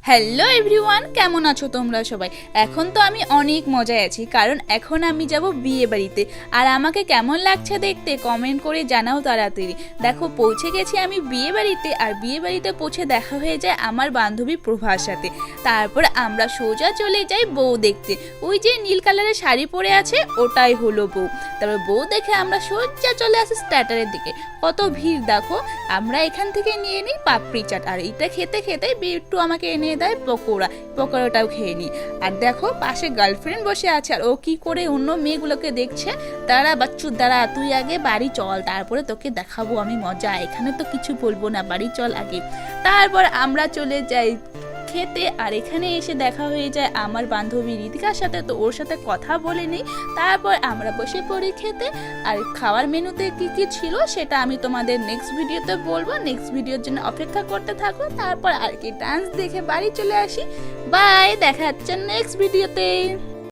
Hello everyone, কেমন আছো তোমরা সবাই? এখন তো আমি অনেক মজায় আছি, কারণ এখন আমি যাব বিয়ে বাড়িতে। আর আমাকে কেমন লাগছে দেখতে কমেন্ট করে জানাও তাড়াতাড়ি। দেখো, পৌঁছে গেছি আমি বিয়ে বাড়িতে। আর বিয়ে বাড়িতে পৌঁছে দেখা হয়ে যায় আমার বান্ধবী প্রভার সাথে। তারপর আমরা সোজা চলে যাই বউ দেখতে। ওই যে নীল কালারের শাড়ি পরে আছে, ওটাই হলো বউ। তারপর বউ দেখে আমরা সোজা চলে আসি স্টার্টারের দিকে। কত ভিড় দেখো। আমরা এখান থেকে নিয়ে নিই পাপড়ি চাট, আর এটা খেতে খেতে বিট্টু আমাকে এনে দেয় পকোড়াটাও খেয়ে নিই। আর দেখো, পাশে গার্লফ্রেন্ড বসে আছে, আর ও কি করে অন্য মেয়েগুলোকে দেখছে। দাঁড়া বাচ্চু দাঁড়া, তুই আগে বাড়ি চল, তারপরে তোকে দেখাবো আমি মজা। এখানে তো কিছু বলবো না, বাড়ি চল আগে। তারপর আমরা চলে যাই খেতে। আর এখানে এসে দেখা হয়ে যায় আমার বান্ধবী ঋতিকার সাথে, তো ওর সাথে কথা বলে নিই। তারপর আমরা বসে পড়ি খেতে। আর খাওয়ার মেনুতে কি কি ছিল সেটা আমি তোমাদের নেক্সট ভিডিওতে বলবো। নেক্সট ভিডিওর জন্য অপেক্ষা করতে থাকো। তারপর আর কি ডান্স দেখে বাড়ি চলে আসি। বাই, দেখা হচ্ছে নেক্সট ভিডিওতে।